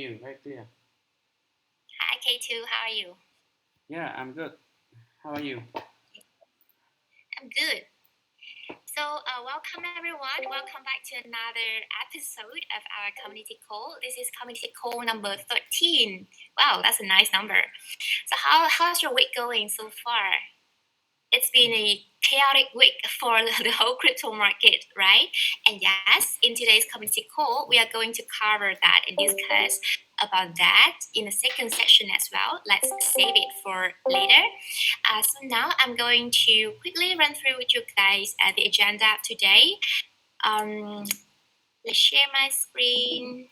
You very clear. Hi K2, how are you? Yeah, I'm good. How are you? I'm good. Welcome everyone. Welcome back to another episode of our community call. This is community call number 13. Wow, that's a nice number. So how's your week going so far? It's been a chaotic week for the whole crypto market, right? And yes, in today's community call, we are going to cover that and discuss about that in the second session as well. Let's save it for later. So now I'm going to quickly run through with you guys the agenda of today. Let's share my screen.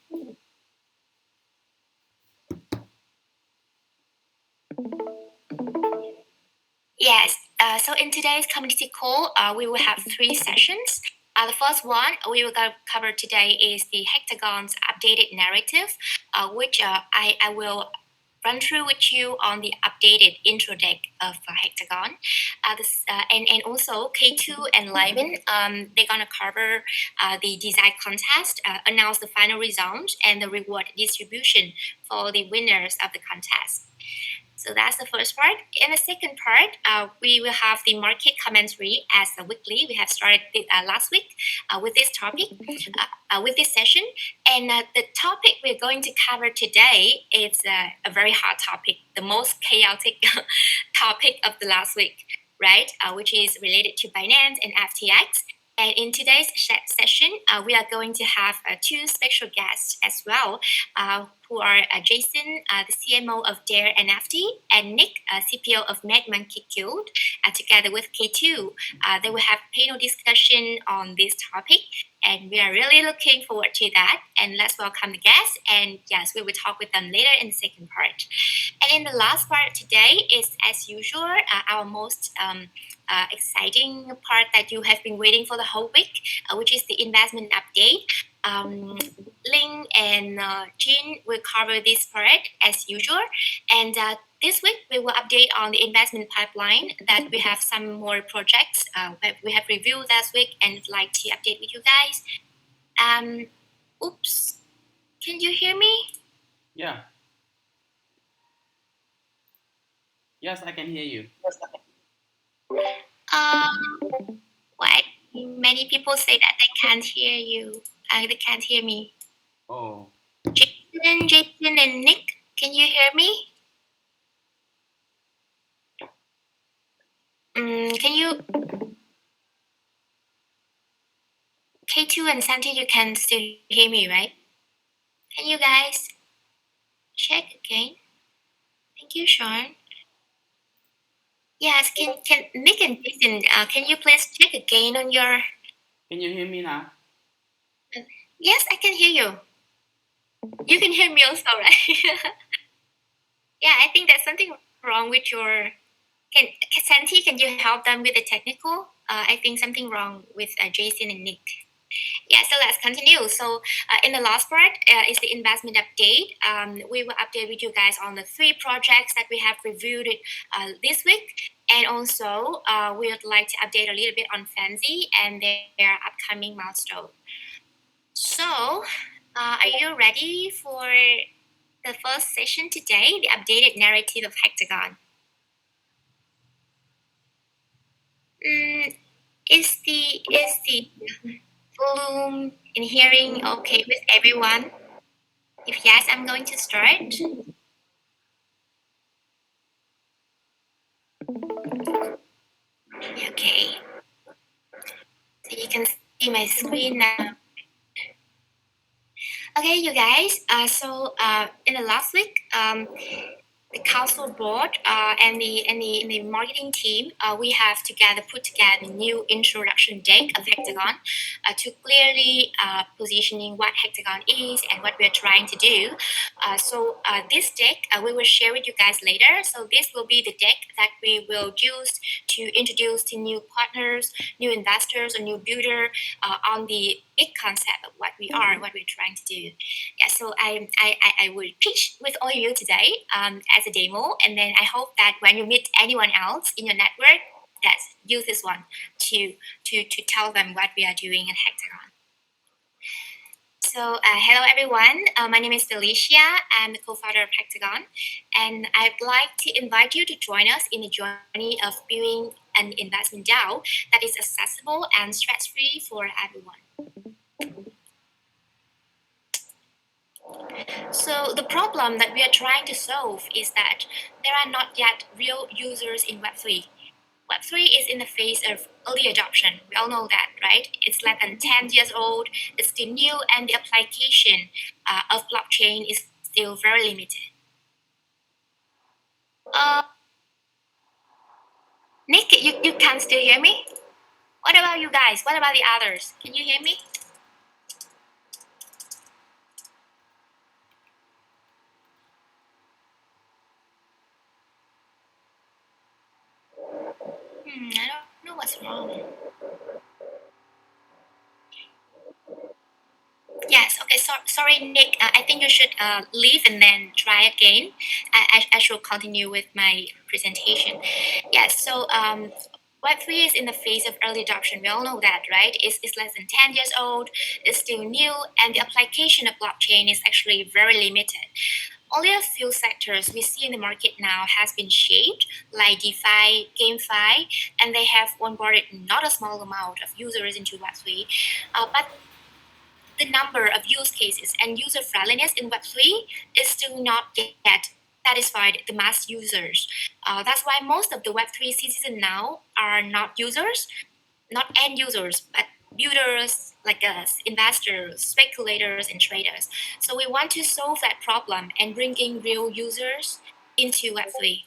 Yes. So in today's community call, we will have three sessions. The first one we will cover today is the Hectagon's updated narrative, which I will run through with you on the updated intro deck of Hectagon. And also K2 and Lyman, they're going to cover the design contest, announce the final results and the reward distribution for the winners of the contest. So that's the first part. In the second part, we will have the market commentary as a weekly. We have started last week with this topic, with this session. And the topic we're going to cover today is a very hot topic, the most chaotic topic of the last week, right? Which is related to Binance and FTX. And in today's session, we are going to have two special guests as well, who are Jason, the CMO of DareNFT, and Nick, CPO of MagMonkey Guild, together with K2. They will have panel discussion on this topic, and we are really looking forward to that. And let's welcome the guests, and yes, we will talk with them later in the second part. And in the last part today is, as usual, our most exciting part that you have been waiting for the whole week, which is the investment update. Ling and Jean will cover this part as usual. And this week, we will update on the investment pipeline that we have some more projects that we have reviewed last week and like to update with you guys. Oops, can you hear me? Yeah. Yes, I can hear you. Why many people say that they can't hear you? They can't hear me. Oh, Jason and Nick, can you hear me? Can you K2 and Santi? You can still hear me, right? Can you guys check again? Thank you, Sean. Yes, can Nick and Jason? Can you please check again on your? can you hear me now? Yes, I can hear you. You can hear me also, right? Yeah, I think there's something wrong with your. Santi, can you help them with the technical? I think something wrong with Jason and Nick. Yeah, so let's continue. So in the last part is the investment update. We will update with you guys on the three projects that we have reviewed it, this week. And also, we would like to update a little bit on Fancy and their upcoming milestone. So, are you ready for the first session today, the updated narrative of Hectagon? Is the volume and hearing okay with everyone? If yes, I'm going to start. Okay, so you can see my screen now. Okay, you guys. In the last week, the council board and the marketing team, we have together put together a new introduction deck of Hectagon to clearly positioning what Hectagon is and what we are trying to do. This deck we will share with you guys later. So this will be the deck that we will use to introduce to new partners, new investors, or new builder on the big concept of what we are, what we're trying to do. Yeah, so I will pitch with all of you today as a demo, and then I hope that when you meet anyone else in your network, that use this one to tell them what we are doing at Hectagon. Hello everyone. My name is Felicia. I'm the co-founder of Hectagon, and I'd like to invite you to join us in the journey of building an investment DAO that is accessible and stress-free for everyone. So the problem that we are trying to solve is that there are not yet real users in Web3. Web3 is in the phase of early adoption. We all know that, right? It's less than 10 years old, it's still new, and the application of blockchain is still very limited. Uh, Nick, you can still hear me? What about you guys? What about the others? Can you hear me? I don't know what's wrong. Yes, okay, sorry, Nick. I think you should leave and then try again. I should continue with my presentation. Yes, so Web3 is in the phase of early adoption. We all know that, right? It's less than 10 years old, it's still new, and the application of blockchain is actually very limited. Only a few sectors we see in the market now has been shaped, like DeFi, GameFi, and they have onboarded not a small amount of users into Web3. But the number of use cases and user friendliness in Web3 is still not yet satisfied the mass users. That's why most of the Web3 citizens now are not users, not end users, but builders like us, investors, speculators, and traders. So we want to solve that problem and bring in real users into Web3.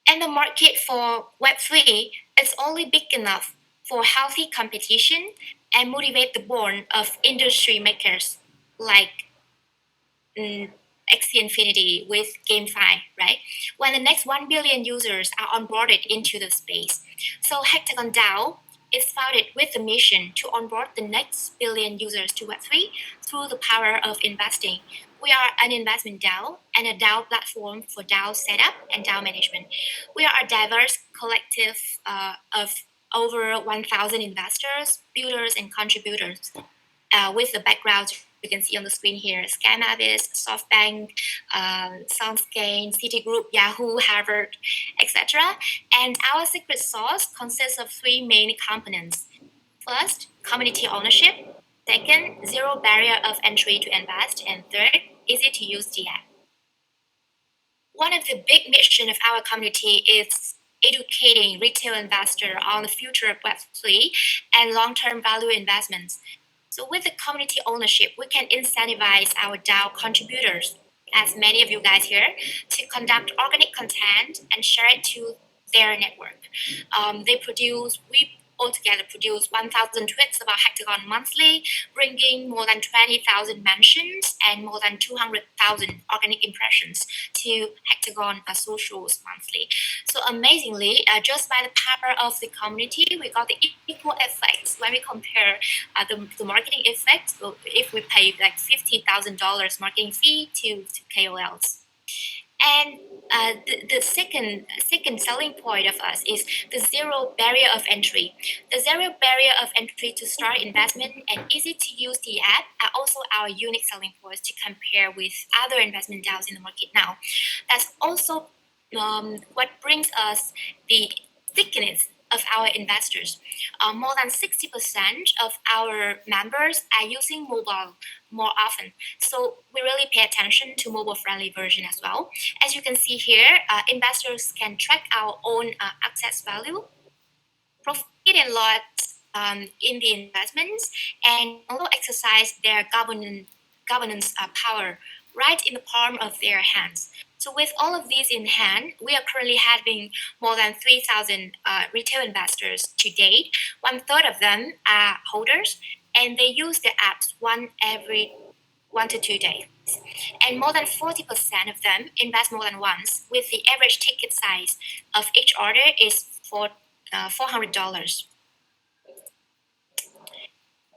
And the market for Web3 is only big enough for healthy competition and motivate the born of industry makers like Axie Infinity with GameFi, right? When the next 1 billion users are onboarded into the space. So Hectagon DAO is founded with the mission to onboard the next billion users to Web3 through the power of investing. We are an investment DAO and a DAO platform for DAO setup and DAO management. We are a diverse collective of over 1,000 investors, builders, and contributors with the backgrounds you can see on the screen here: Scamavis, SoftBank, SoundScan, Citigroup, Yahoo, Harvard, etc. And our secret sauce consists of three main components. First, community ownership. Second, zero barrier of entry to invest. And third, easy to use the app. One of the big missions of our community is educating retail investors on the future of Web3 and long-term value investments. So with the community ownership, we can incentivize our DAO contributors, as many of you guys here, to conduct organic content and share it to their network. We altogether produce 1,000 tweets about Hectagon monthly, bringing more than 20,000 mentions and more than 200,000 organic impressions to Hectagon socials monthly. So amazingly, just by the power of the community, we got the equal effects when we compare the marketing effect. So if we pay like $50,000 marketing fee to KOLs. And the second selling point of us is the zero barrier of entry. The zero barrier of entry to start investment and easy to use the app are also our unique selling points to compare with other investment DAOs in the market now. That's also what brings us the stickiness of our investors. More than 60% of our members are using mobile more often. So we really pay attention to mobile-friendly version as well. As you can see here, investors can track our own access value, profit and loss in the investments, and also exercise their governance power right in the palm of their hands. So with all of these in hand, we are currently having more than 3,000 retail investors to date. One third of them are holders, and they use the apps every 1 to 2 days. And more than 40% of them invest more than once, with the average ticket size of each order is for $400.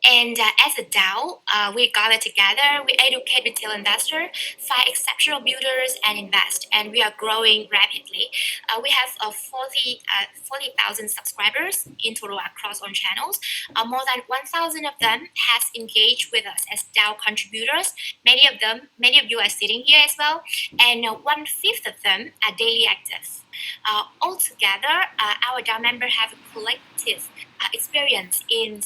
And as a DAO, we gather together, we educate retail investors, find exceptional builders, and invest. And we are growing rapidly. We have 40,000 subscribers in total across on channels. More than 1,000 of them has engaged with us as DAO contributors. Many of you are sitting here as well, and 1/5 of them are daily active. Altogether, our DAO members have a collective experience in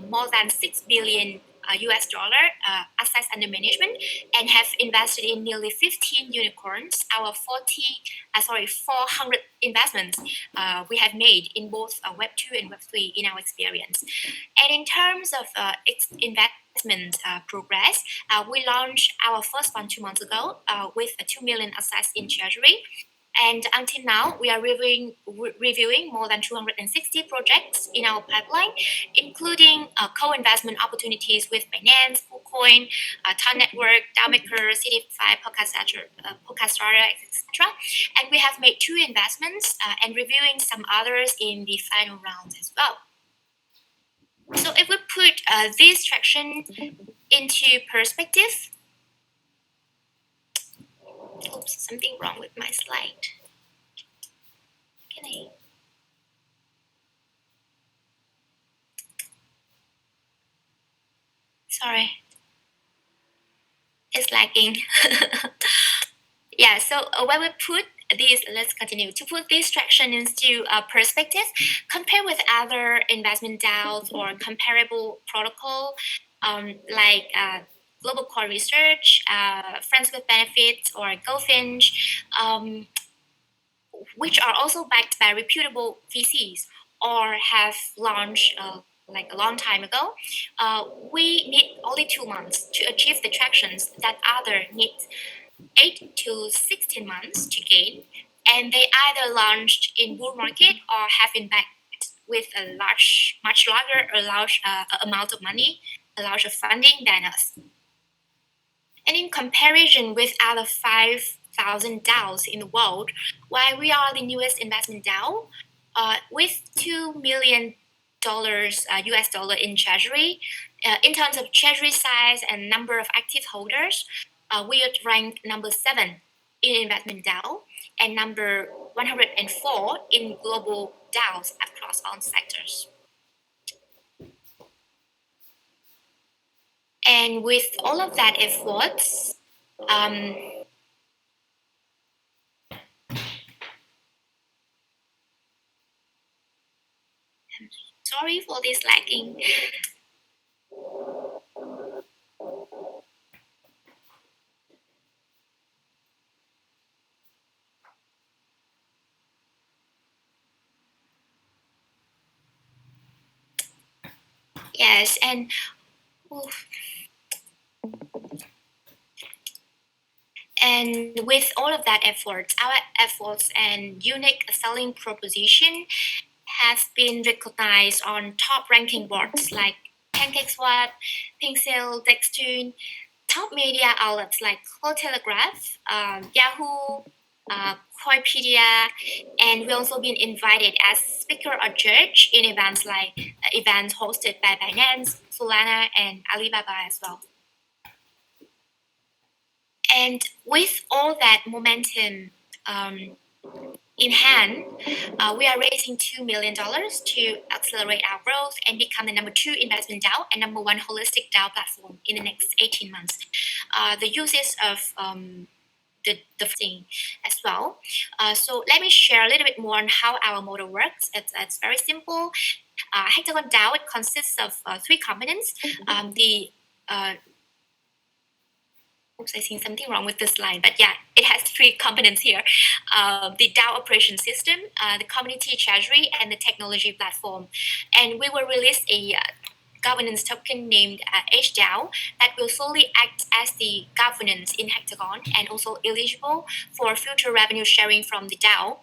more than 6 billion US dollar assets under management and have invested in nearly 15 unicorns. Our 400 investments we have made in both Web 2 and Web 3 in our experience. And in terms of investment progress, we launched our first one 2 months ago with 2 million assets in treasury. And until now, we are reviewing more than 260 projects in our pipeline, including co-investment opportunities with Binance, KuCoin, Ton Network, DAOmaker, CD5, Podcast Starter, etc. And we have made 2 investments and reviewing some others in the final round as well. So if we put this traction into perspective, oops, something wrong with my slide. Can I? Sorry, it's lagging. Yeah, so when we put this, let's continue to put this traction into perspective, compare with other investment DAOs or comparable protocol like Global Core Research, Friends with Benefits, or Goldfinch, which are also backed by reputable VCs or have launched like a long time ago. We need only 2 months to achieve the tractions that other need 8 to 16 months to gain, and they either launched in bull market or have been backed with a much larger, amount of money, a larger funding than us. And in comparison with other 5,000 DAOs in the world, while we are the newest investment DAO, with $2 million US dollar in treasury, in terms of treasury size and number of active holders, we are ranked number 7 in investment DAO and number 104 in global DAOs across all sectors. And with all of that efforts, sorry for this lagging. Yes, and oof. And with all of that efforts, our efforts and unique selling proposition have been recognized on top ranking boards like PancakeSwap, Pinksail, Dextune, top media outlets like Cointelegraph, Yahoo, Coinpedia, and we also been invited as speaker or judge in events like events hosted by Binance, Solana, and Alibaba as well. And with all that momentum in hand, we are raising $2 million to accelerate our growth and become the number 2 investment DAO and number 1 holistic DAO platform in the next 18 months. The uses of the thing as well. So let me share a little bit more on how our model works. It's very simple. Hectagon DAO, it consists of 3 components. Oops, I seen something wrong with this slide, but yeah, it has 3 components here. The DAO operation system, the community treasury, and the technology platform. And we will release a governance token named HDAO that will solely act as the governance in Hectagon and also eligible for future revenue sharing from the DAO.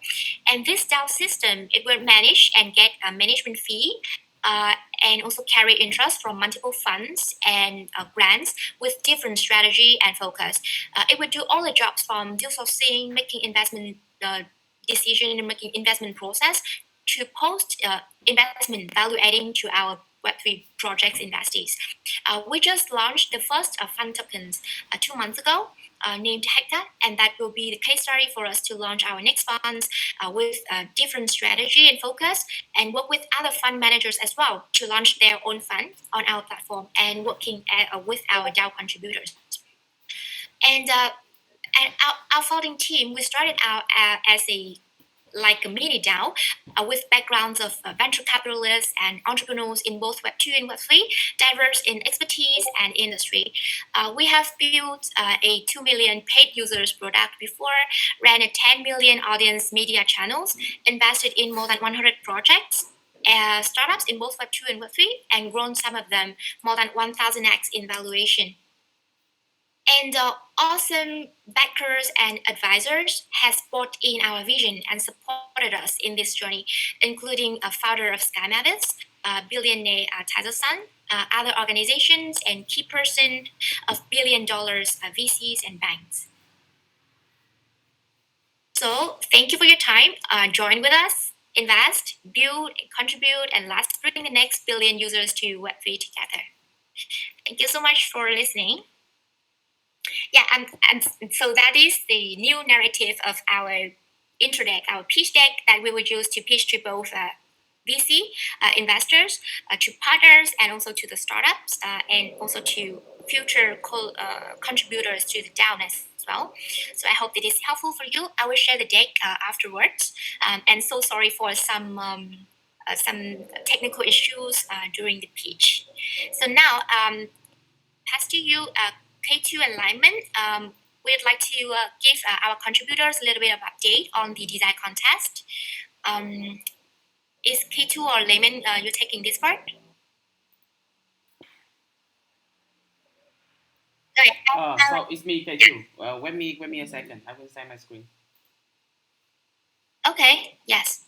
And this DAO system, it will manage and get a management fee and also carry interest from multiple funds and grants with different strategy and focus. It will do all the jobs from deal sourcing, making investment decision and making investment process to post investment value adding to our Web3 projects investees. We just launched the first fund tokens 2 months ago, named Hecta, and that will be the case study for us to launch our next funds with different strategy and focus, and work with other fund managers as well to launch their own fund on our platform and working with our DAO contributors. And our founding team, we started out as a mini DAO with backgrounds of venture capitalists and entrepreneurs in both Web 2 and Web 3, diverse in expertise and industry. We have built a 2 million paid users product before, ran a 10 million audience media channels, invested in more than 100 projects. Startups in both Web 2 and Web 3, and grown some of them more than 1000x in valuation. And awesome backers and advisors has bought in our vision and supported us in this journey, including a founder of Sky Mavis, billionaire Tazo-san, other organizations, and key person of $1 billion VCs and banks. So thank you for your time. Join with us, invest, build, contribute, and let's bring the next billion users to Web3 together. Thank you so much for listening. Yeah, and so that is the new narrative of our intro deck, our pitch deck that we would use to pitch to both VC investors, to partners, and also to the startups, and also to future contributors to the DAO as well. So I hope it is helpful for you. I will share the deck afterwards. And so sorry for some technical issues during the pitch. So now, pass to you, K2 and Lyman. We'd like to give our contributors a little bit of update on the design contest. Is K2 or Lyman you taking this part? So it's me, K2. Wait me a second. I will share my screen. Okay. Yes.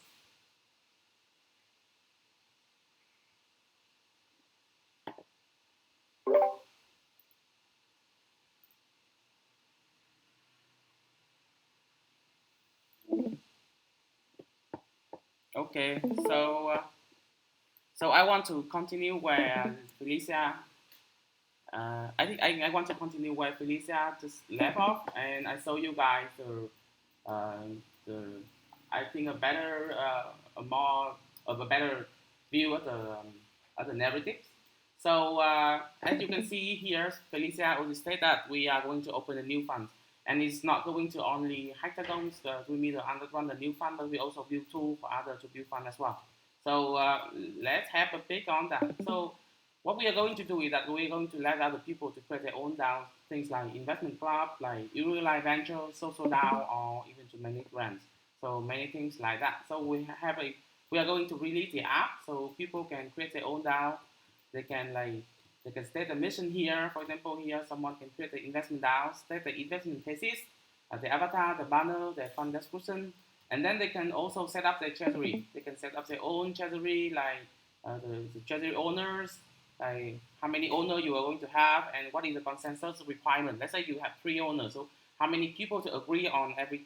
Okay. So I want to continue where Felicia. I think I want to continue where Felicia just left off, and I show you guys the I think a more of a better view of the narratives. So as you can see here, Felicia already stated that we are going to open a new fund, and it's not going to only hackathons to meet the run the new fund, but we also build tools for others to build fund as well. So let's have a pick on that. So what we are going to do is that we are going to let other people to create their own DAO, things like investment club, like real life venture, social DAO, or even to manage grants. So many things like that. So we are going to release the app so people can create their own DAO. They can state the mission here. For example, here someone can create the investment DAO, state the investment thesis, the avatar, the banner, the fund description, and then they can also set up their treasury. They can set up their own treasury, like the treasury owners, like how many owners you are going to have, and what is the consensus requirement. Let's say you have 3 owners, so how many people to agree on every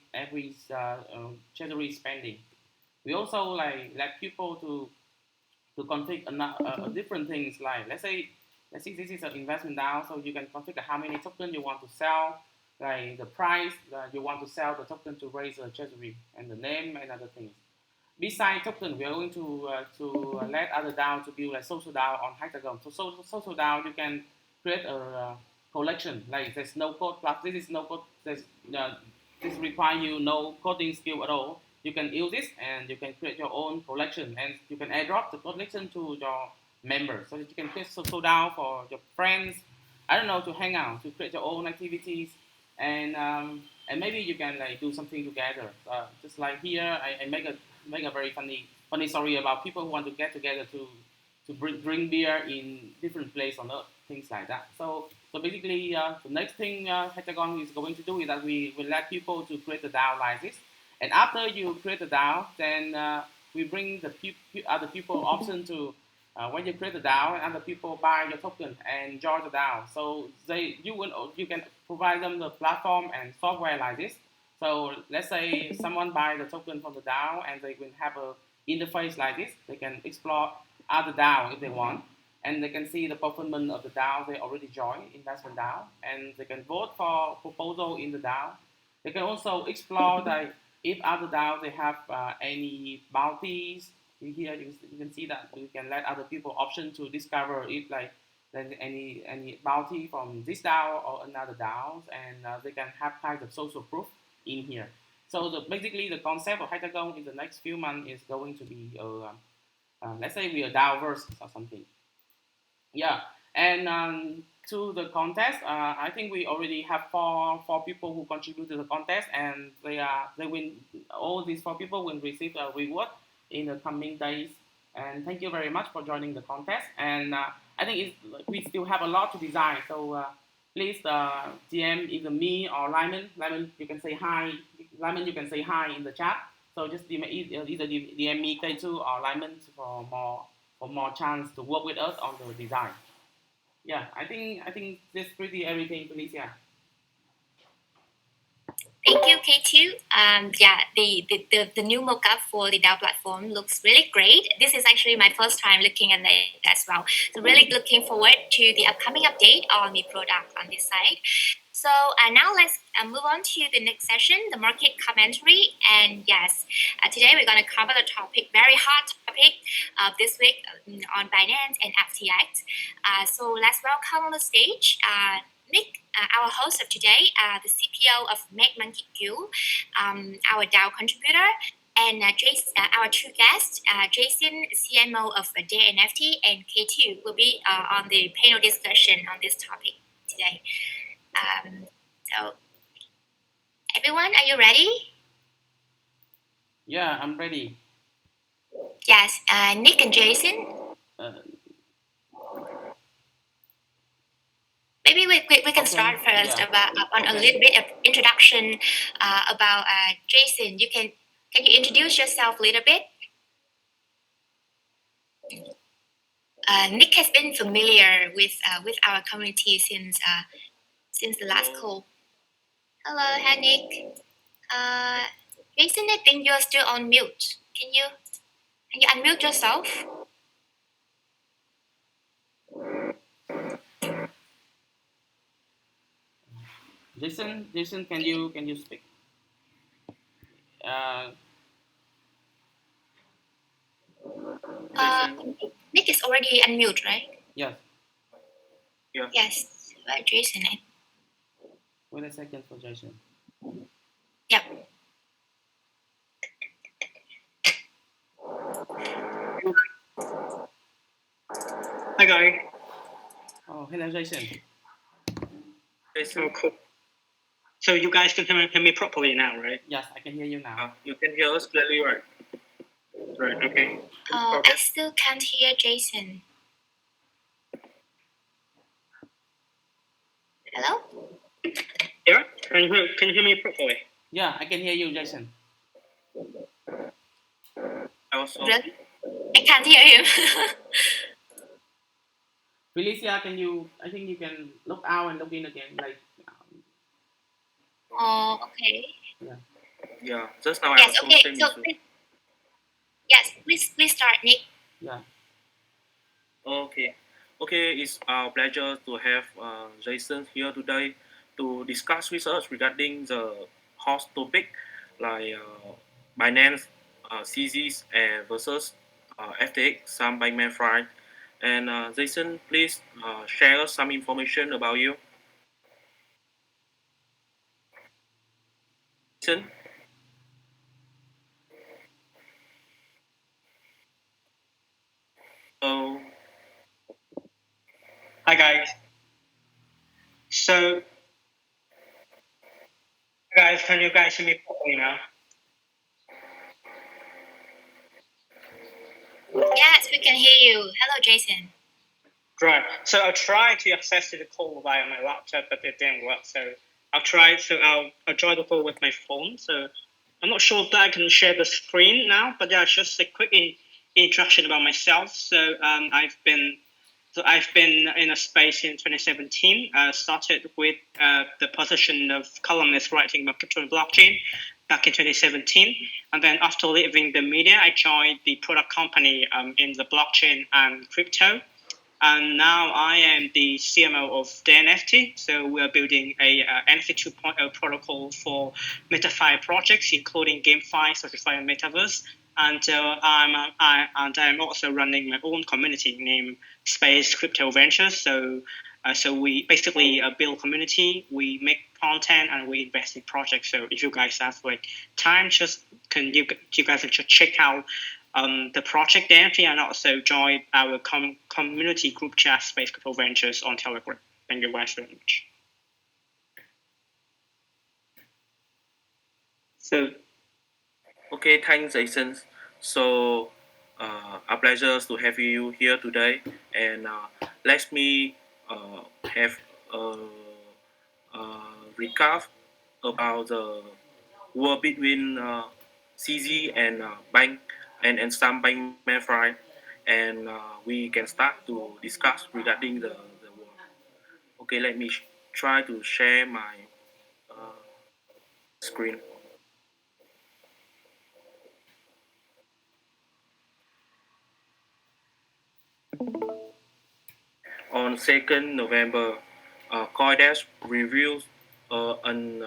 treasury spending. We also let people to configure different things, like let's say this is an investment DAO, so you can configure how many tokens you want to sell, like the price you want to sell the token to raise the treasury, and the name and other things. Besides token, we are going to let other DAO to build a social DAO on Hectagon. So social DAO, you can create a collection. Like there's no code plus this is no code. This require you no coding skill at all. You can use this and you can create your own collection, and you can airdrop the collection to your members, so that you can create social DAO for your friends. I don't know, to hang out, to create your own activities, and maybe you can do something together. Just like here, I make a very funny story about people who want to get together to drink beer in different places on earth, things like that. So basically, the next thing Hectagon is going to do is that we will let people to create a DAO like this, and after you create a DAO, then we bring the other people option to when you create a DAO, and other people buy your token and join the DAO. So you can provide them the platform and software like this. So let's say someone buy the token from the DAO, and they will have a interface like this. They can explore other DAO if they want. and they can see the performance of the DAO they already joined investment DAO, and they can vote for proposal in the DAO. They can also explore that if other DAO they have any bounties. Here you can see that you can let other people option to discover if like there's any bounty from this DAO or another DAOs, and they can have kind of social proof in here. So basically the concept of Hectagon in the next few months is going to be let's say we are DAO verse or something. Yeah, and to the contest, I think we already have four people who contribute to the contest, and they win. All these four people will receive a reward in the coming days. And thank you very much for joining the contest. And I think we still have a lot to design. So please DM either me or Lyman. Lyman, you can say hi. Lyman, you can say hi in the chat. So just either DM me K2 or Lyman for more chance to work with us on the design. Yeah, I think that's pretty everything, Felicia. Thank you, K2. Yeah, the new mockup for the DAO platform looks really great. This is actually my first time looking at it as well. So really looking forward to the upcoming update on the product on this side. So now let's move on to the next session, the market commentary. And yes, today we're going to cover the topic, very hot topic this week on Binance and FTX. So let's welcome on the stage Nick, our host of today, the CPO of Make Monkey Guild, our DAO contributor, and our two guests, Jason, CMO of DareNFT, and K2 will be on the panel discussion on this topic today. So, everyone, are you ready? Yeah, I'm ready. Yes, Nick and Jason. Maybe we can start first about on a little bit of introduction about Jason. Can you introduce yourself a little bit? Nick has been familiar with our community since the last call. Hello, hi Nick. Jason, I think you're still on mute. Can you unmute yourself? Jason, can you speak? Nick is already unmute, right? Yes. Yeah. Yes, Jason. Wait a second for Jason. Yep. Hi guys. Oh, hello Jason. Oh, cool. So you guys can hear me properly now, right? Yes, I can hear you now. You can hear us clearly, right? Right. Okay. I still can't hear Jason. Hello? Yeah. Can you hear me properly? Yeah, I can hear you, Jason. Really? I can't hear him. Felicia, I think you can look out and look in again, like. Oh, okay. Yeah. Yeah. Just now. Yes. Okay. So. Yes. Please start, Nick. Yeah. Okay. Okay. It's our pleasure to have Jason here today to discuss with us regarding the hot topic like Binance, CZs, and versus FTX, some Binance Fry. And Jason, please share us some information about you. Jason? Oh. Hi guys. So, guys, can you guys hear me properly now? Yes, we can hear you. Hello, Jason. Right. So I tried to access to the call via my laptop, but it didn't work. So I'll try the call with my phone. So I'm not sure that I can share the screen now, but yeah, just a quick introduction about myself. So I've been in a space in 2017. Started with the position of columnist writing about crypto and blockchain back in 2017, and then after leaving the media, I joined the product company in the blockchain and crypto. And now I am the CMO of DareNFT. So we are building a NFT 2.0 protocol for MetaFi projects, including GameFi, Certified Metaverse. And I'm also running my own community named Space Crypto Ventures. So we basically build community, we make content, and we invest in projects. So if you guys have time, you guys just check out the project entry and also join our community group chat Space Crypto Ventures on Telegram. Thank you guys very much. So, okay, thanks, Jason. So, a pleasure to have you here today, and let me have a recap about the war between CZ and bank and some bank mainframe, and we can start to discuss regarding the war. Okay, let me try to share my uh, screen. On 2nd November, CoinDesk revealed an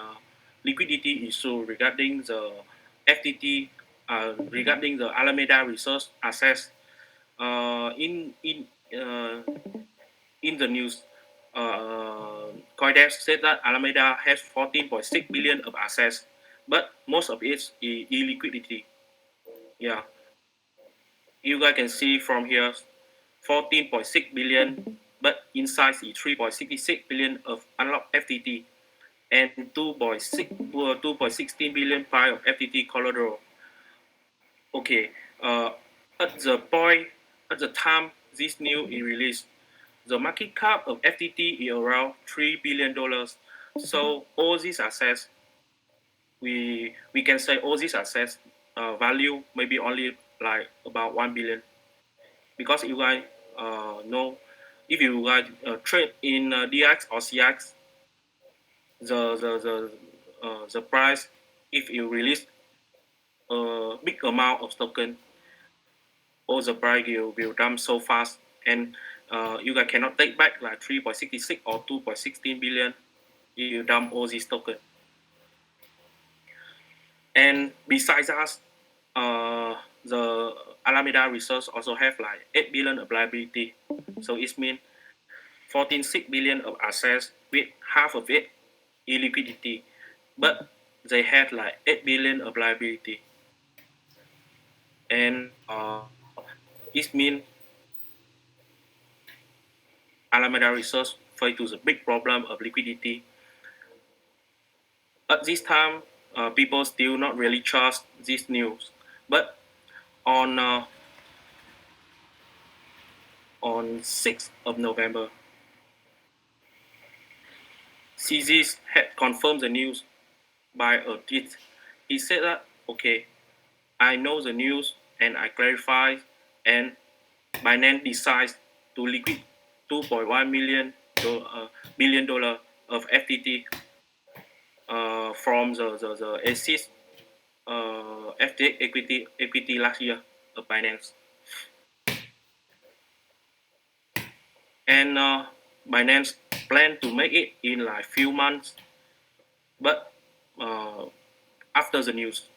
liquidity issue regarding the FTT, regarding the Alameda resource access. Uh, in in uh, in the news, CoinDesk said that Alameda has 14.6 billion of assets, but most of it is illiquidity. Yeah, you guys can see from here 14.6 billion, but inside is 3.66 billion of unlocked FTT and 2.16 billion pile of FTT collateral. Okay, uh, at the point, at the time this news is released, the market cap of FTT is around $3 billion. So all these assets, we can say all these assets value maybe only like about 1 billion, because you guys know, if you guys trade in DX or CX, the price, if you release a big amount of token, all the price will dump so fast, and you guys cannot take back like 3.66 or 2.16 billion if you dump all these token. And besides that, the Alameda resource also have like 8 billion of liability. So it means 14.6 billion of assets with half of it illiquidity, but they had like 8 billion of liability. And it means Alameda resource face a big problem of liquidity. At this time, people still not really trust this news. But on uh, on 6th of November, CZ had confirmed the news by a tweet. He said that, okay, I know the news and I clarify, and Binance decides to liquid 2.1 billion dollar of FTT from the assist FTX equity last year of Binance. And Binance plan to make it in like few months, but uh, after the news,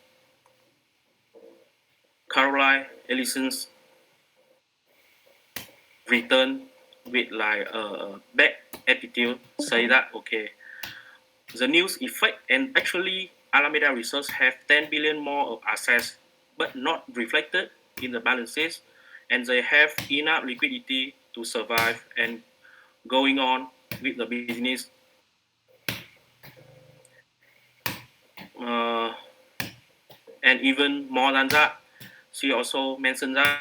Caroline Ellison's return with like a bad attitude, say that, okay, the news is fake, and actually Alameda Research have 10 billion more of assets, but not reflected in the balances, and they have enough liquidity to survive and going on with the business. Uh, and even more than that, she also mentioned that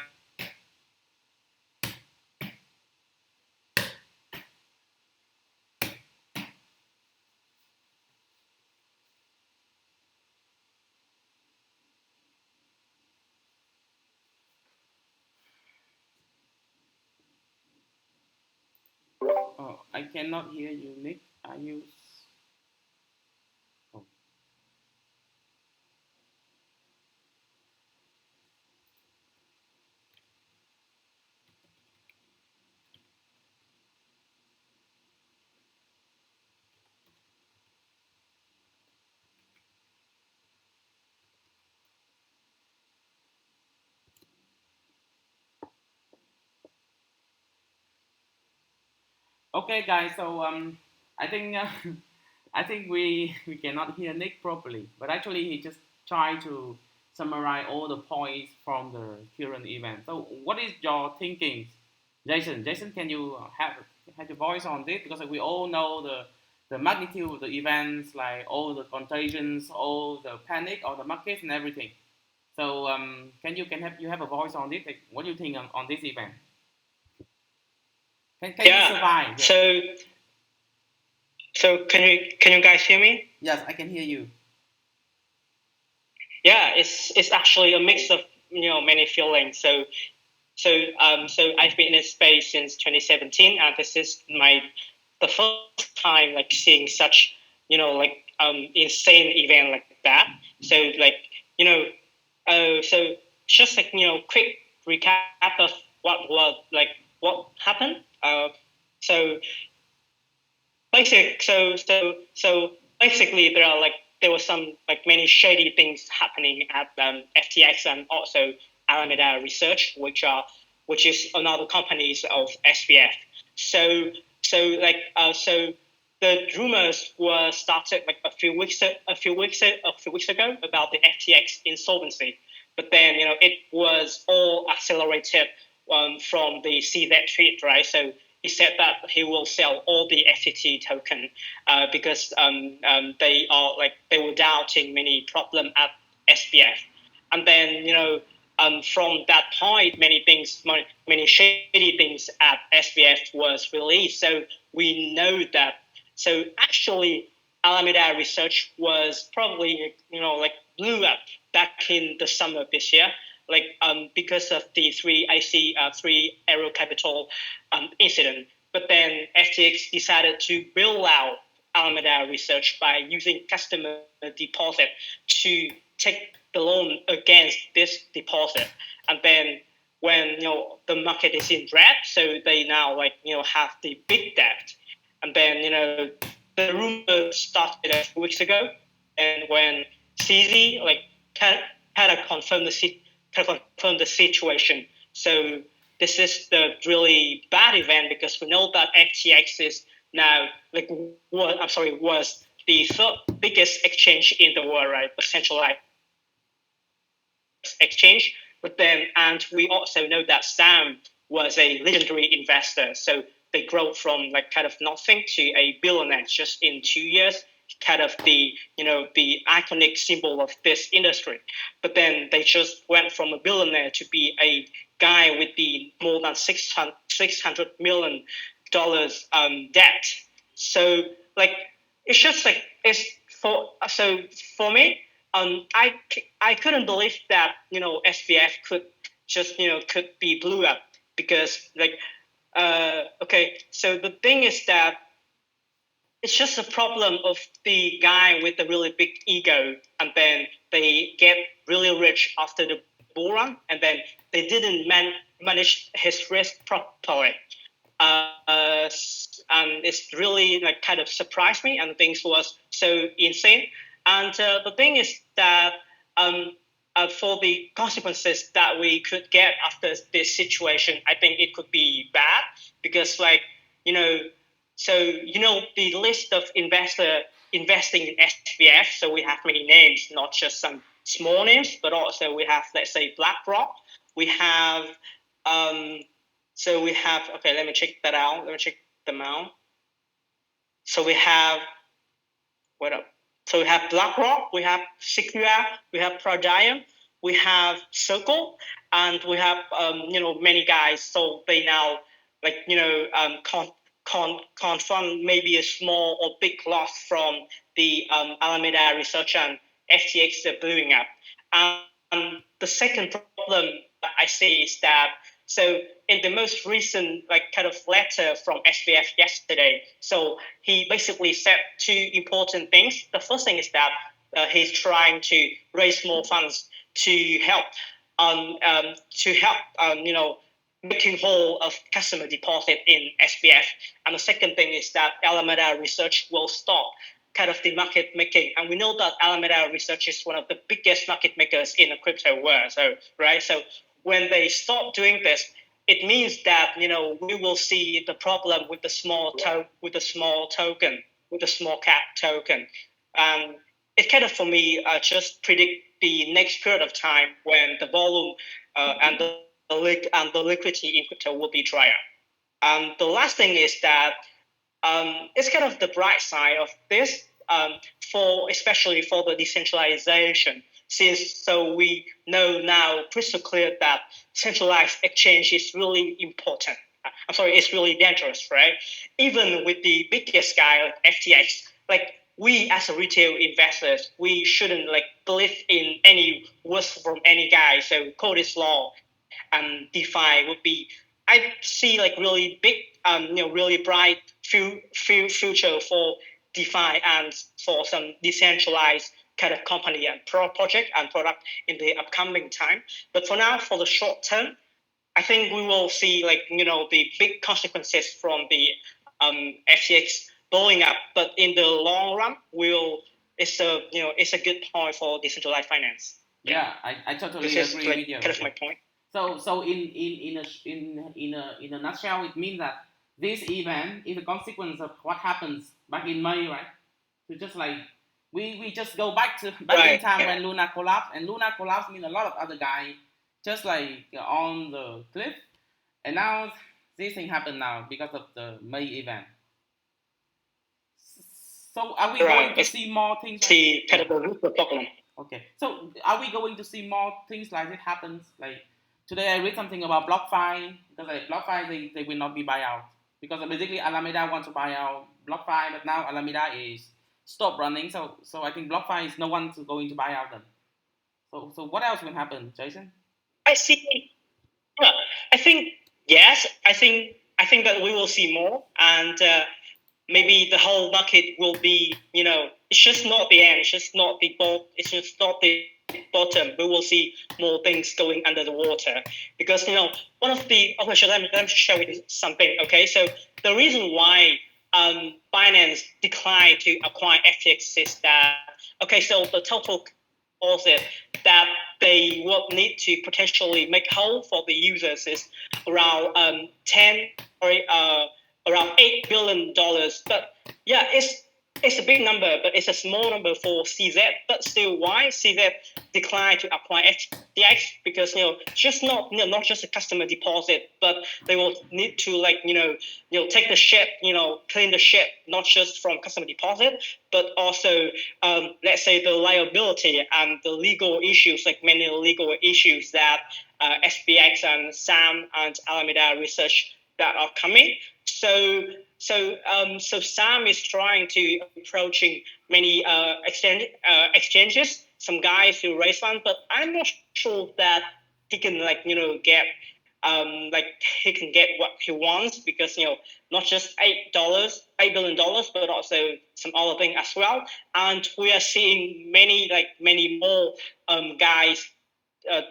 Oh, I cannot hear you, Nick. Are you? Oh. Okay, guys. So I think I think we cannot hear Nick properly, but actually he just tried to summarize all the points from the current event. So what is your thinking, Jason? Jason, can you have your voice on this, because we all know the magnitude of the events, like all the contagions, all the panic of the markets and everything. So can you have a voice on this? Like, what do you think on this event? Can you Yeah. survive? Yeah. So can you guys hear me? Yes, I can hear you. Yeah, it's actually a mix of many feelings. So I've been in this space since 2017, and this is the first time like seeing such insane event like that. So like you know so just like quick recap of what happened. So so basically there were some like many shady things happening at FTX and also Alameda Research, which is another companies of SPF. So the rumors were started like a few weeks ago about the FTX insolvency, but then it was all accelerated from the CZ tweet, right? So he said that he will sell all the FTT token because they were doubting many problem at SPF, and then from that point many shady things at SPF was released. So we know that. So actually, Alameda Research was probably blew up back in the summer this year, because of the three Aero Capital incident. But then FTX decided to bail out Alameda Research by using customer deposit to take the loan against this deposit. And then when the market is in red, so they now have the big debt. And then the rumor started a few weeks ago, and when CZ kind of confirmed the situation. So this is the really bad event, because we know that FTX is now was the third biggest exchange in the world, right? A centralized exchange. But then, and we also know that Sam was a legendary investor. So they grew from kind of nothing to a billionaire just in 2 years, kind of the iconic symbol of this industry. But then they just went from a billionaire to be a guy with the more than $600 million debt. So it's just it's for me. I couldn't believe that SPF could just could be blew up, because okay, so the thing is that it's just a problem of the guy with the really big ego, and then they get really rich after the bull run, and then they didn't manage his risk properly. And it's really kind of surprised me, and things was so insane. And the thing is that for the consequences that we could get after this situation, I think it could be bad, because so the list of investing in SPF. So we have many names, not just some small names, but also we have, let's say, BlackRock. We have okay, let me check that out. Let me check them out. So we have So we have BlackRock, we have Secure, we have Prodium, we have Circle, and we have many guys. So they now confront maybe a small or big loss from the Alameda Research and FTX blowing up. And the second problem that I see is that, so in the most recent kind of letter from SPF yesterday, so he basically said two important things. The first thing is that he's trying to raise more funds to help making whole of customer deposit in SPF. And the second thing is that Alameda Research will stop kind of the market making. And we know that Alameda Research is one of the biggest market makers in the crypto world. So when they stop doing this, it means that we will see the problem with the small token, with the small cap token. It kind of, for me, just predict the next period of time when the volume and the liquidity in crypto will be drier. The last thing is that it's kind of the bright side of this, especially for the decentralization. So we know now crystal clear that centralized exchange is really important. It's really dangerous, right? Even with the biggest guy like FTX, like we as a retail investors, we shouldn't believe in any words from any guy. So code is law, and DeFi would be. I see really big, really bright future for DeFi and for some decentralized kind of company and project and product in the upcoming time. But for now, for the short term, I think we will see the big consequences from the FTX blowing up. But in the long run, it's a good point for decentralized finance. Yeah, I totally this agree is with you. Kind of my point. So in a nutshell, it means that this event is a consequence of what happens back in May, right? So just we just go back in time when Luna collapsed, and Luna collapsed means a lot of other guys just on the cliff, and now this thing happened now because of the May event. So are we going to see more things? See kind of the root of the problem. Okay, so are we going to see more things like this happens? Today I read something about BlockFi, because BlockFi they will not be buy out, because basically Alameda wants to buy out BlockFi, but now Alameda is stopped running, so I think BlockFi is no one's going to buy out them. So what else will happen, Jason? I see. Yeah, I think yes. I think that we will see more, and maybe the whole market will be. It's just not the end. It's just not the bottom. We will see more things going under the water, because one of the let me share with you something. Okay, so the reason why Binance declined to acquire FTX is that so the total deposit that they will need to potentially make whole for the users is around around $8 billion. But yeah, it's a big number, but it's a small number for CZ. But still, why CZ declined to acquire FTX? Because just not just a customer deposit, but they will need to take the ship, clean the ship, not just from customer deposit, but also let's say the liability and the legal issues, many legal issues that SPX and SAM and Alameda research that are coming. So Sam is trying to approaching many exchanges, some guys who raise funds, but I'm not sure that he can get he can get what he wants, because not just $8 billion, but also some other thing as well. And we are seeing many more guys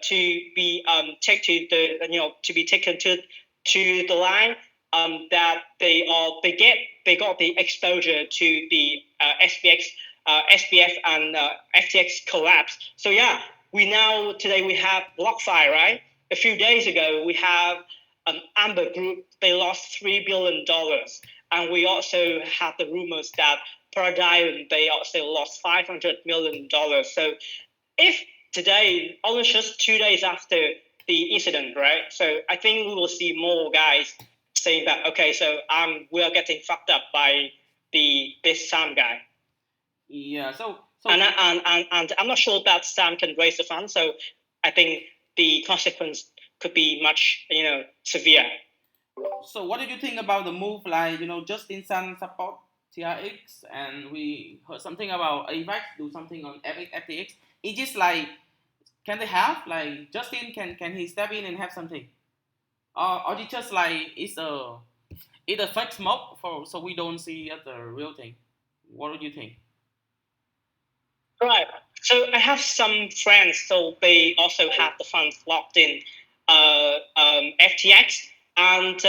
to be taken to the line. That they got the exposure to the SPF and FTX collapse. So yeah, today we have BlockFi, right? A few days ago we have Amber Group. They lost $3 billion, and we also have the rumors that Paradigm, they also lost $500 million. So if today, only just 2 days after the incident, right? So I think we will see more guys saying that, so we are getting fucked up by this Sam guy. Yeah. So and I'm not sure that Sam can raise the funds. So I think the consequence could be much severe. So what did you think about the move? Justin Sun support TRX, and we heard something about AVAX do something on FTX. It's just can they have Justin can he step in and have something? Or it just it's a fake smoke so we don't see the real thing? What do you think? Right. So I have some friends, so they also have the funds locked in FTX, and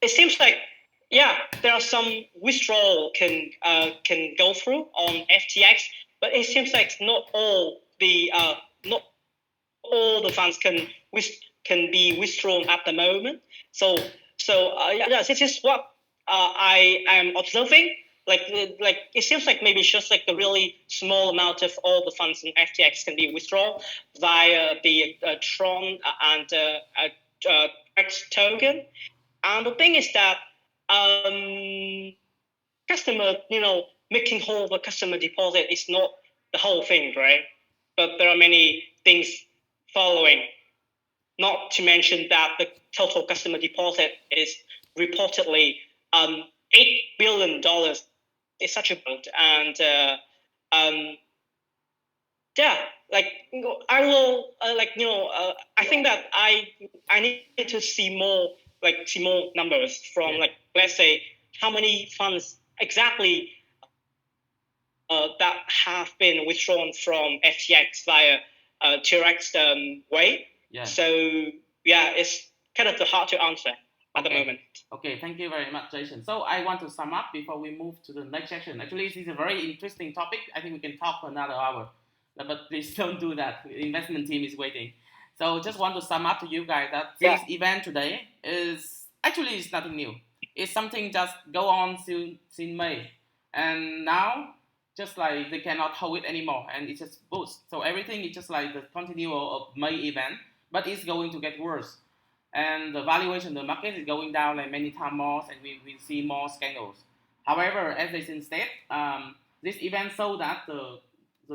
it seems there are some withdrawal can go through on FTX, but it seems not all the funds can can be withdrawn at the moment. So this is what I am observing. Like it seems like maybe it's just like a really small amount of all the funds in FTX can be withdrawn via the Tron and X token. And the thing is that customer, making whole the customer deposit is not the whole thing, right? But there are many things following. Not to mention that the total customer deposit is reportedly $8 billion. It's such a boat, and I will I think that I need to see more numbers from let's say how many funds exactly that have been withdrawn from FTX via TRX way. Yeah. So it's kind of hard to answer at the moment. Okay, thank you very much, Jason. So I want to sum up before we move to the next section. Actually, this is a very interesting topic. I think we can talk for another hour, but please don't do that. The investment team is waiting. So just want to sum up to you guys that this event today is actually it's nothing new. It's something just go on since May, and now just like they cannot hold it anymore, and it just boost. So everything is just like the continual of May event, but it's going to get worse. And the valuation of the market is going down like many times more, and we see more scandals. However, as they said, this event showed that the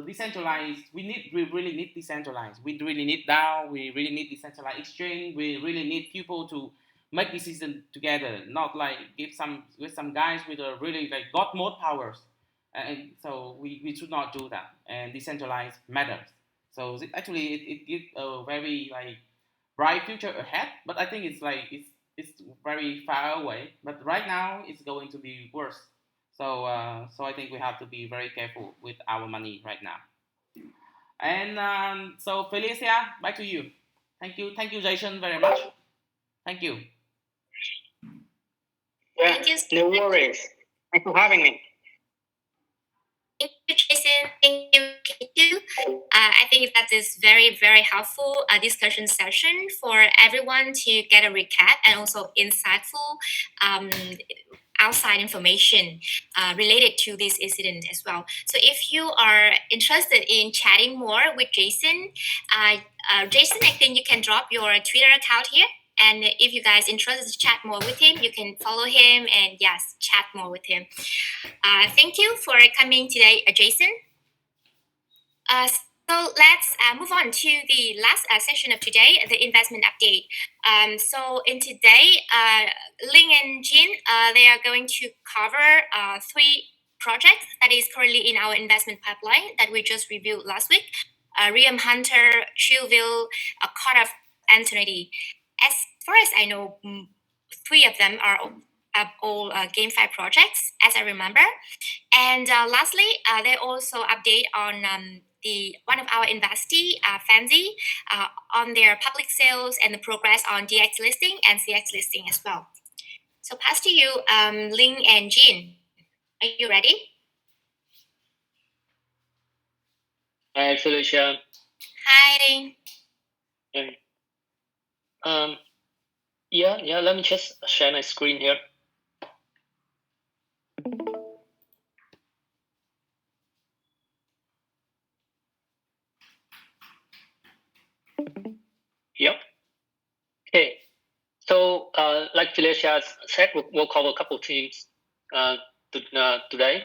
decentralized, we really need decentralized. We really need DAO, we really need decentralized exchange, we really need people to make decisions together, not like give some guys with a really like God mode powers. And so we should not do that. And decentralized matters. So actually it gives a very like bright future ahead, but I think it's very far away. But right now it's going to be worse. So I think we have to be very careful with our money right now. And so Felicia, back to you. Thank you, Jason, very much. Thank you. Yeah, no worries. Thanks for having me. Thank you, Jason. Thank you, K2. I think that is very, very helpful discussion session for everyone to get a recap and also insightful outside information related to this incident as well. So if you are interested in chatting more with Jason, Jason, I think you can drop your Twitter account here. And if you guys interested to chat more with him, you can follow him and yes, chat more with him. Thank you for coming today, Jason. So let's move on to the last session of today, the investment update. So in today, Ling and Jin, they are going to cover 3 projects that is currently in our investment pipeline that we just reviewed last week. Ream Hunter, Chillville, Court of Anthony. As far as I know, 3 of them are all GameFi projects, as I remember. And lastly, they also update on one of our investee, Fancy, on their public sales and the progress on DX listing and CX listing as well. So pass to you, Ling and Jin. Are you ready? Hi, Felicia. Hi, Ling. Hey. Yeah, let me just share my screen here. Yep. Okay. So, like Felicia said, we'll cover a couple of themes today.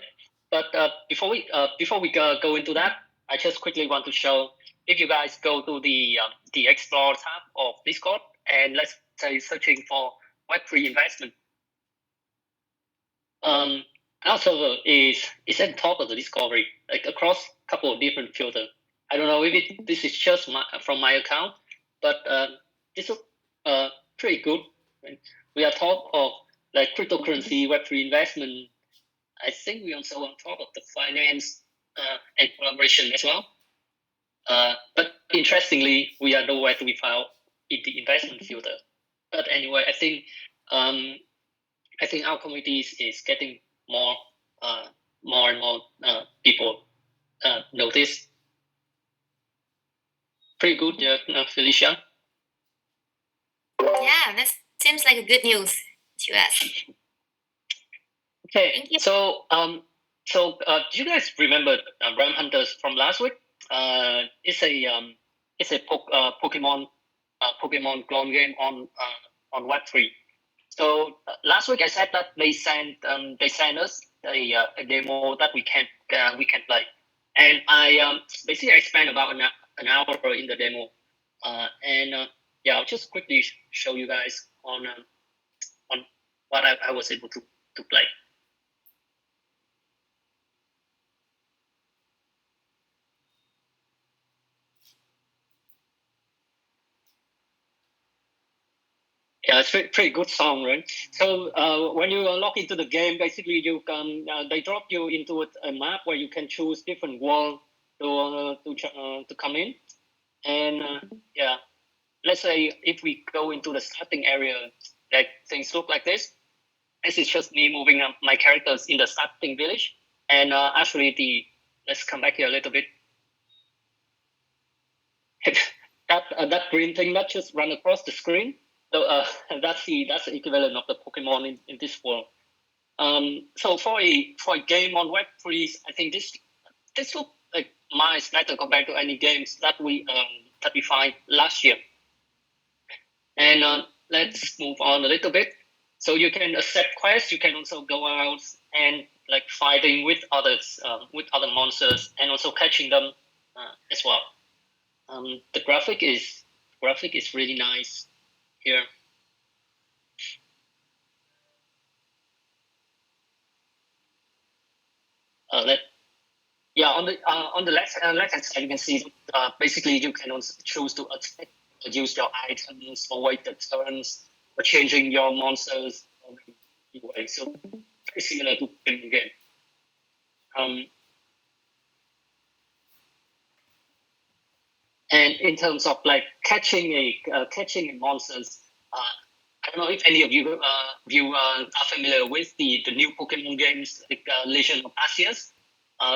But before we go into that, I just quickly want to show, if you guys go to the Explore tab of Discord and let's say searching for Web3 investment, our server is at the top of the discovery, like across a couple of different filters. I don't know if this is just from my account, but this is pretty good. We are top of like cryptocurrency, Web3 investment. I think we also on top of the finance and collaboration as well. But interestingly, we are nowhere to be found in the investment filter. But anyway, I think our community is getting more and more people notice. Pretty good, yeah, Felicia. Yeah, that seems like a good news to us. Okay, Thank you. so do you guys remember Ram Hunters from last week? It's a Pokemon clone game on Web3. So last week I said that they sent us a demo that we can play, and I basically I spent about an hour in the demo, and yeah, I'll just quickly show you guys on what I was able to play. Yeah, it's pretty good song, right? So when you log into the game, basically you can they drop you into a map where you can choose different world to come in, and yeah, let's say if we go into the starting area, like things look like this. This is just me moving up my characters in the starting village, and actually let's come back here a little bit. that green thing that just run across the screen. So that's the equivalent of the Pokemon in this world. So for a game on Web3, I think this looks like miles better compared to any games that we find last year. And let's move on a little bit. So you can accept quests. You can also go out and like fighting with others, with other monsters, and also catching them as well. The graphic is really nice here. On the left hand side, you can see basically you can also choose to attack, use your items, or wait the turns, or changing your monsters. Anyway, so very similar to the game. And in terms of like catching monsters, I don't know if any of you are familiar with the new Pokemon games like Legend of Arceus.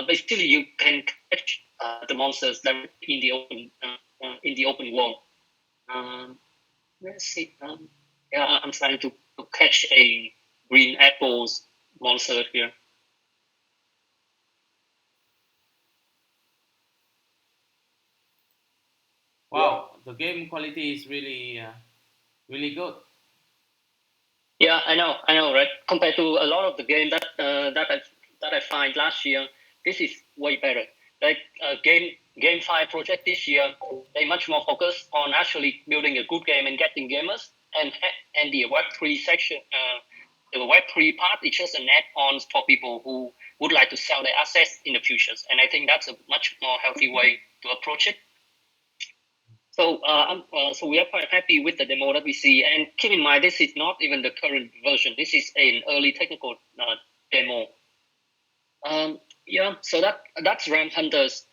Basically, you can catch the monsters that in the open world. Let's see. Yeah, I'm trying to catch a green apples monster here. Wow, the game quality is really, really good. Yeah, I know, right? Compared to a lot of the game that I find last year, this is way better. Like game 5 project this year, they much more focused on actually building a good game and getting gamers, and the Web3 section, the Web3 part is just an add-on for people who would like to sell their assets in the futures, and I think that's a much more healthy way to approach it. So, so we are quite happy with the demo that we see, and keep in mind this is not even the current version. This is an early technical demo. Yeah, so that's Ram Hunters.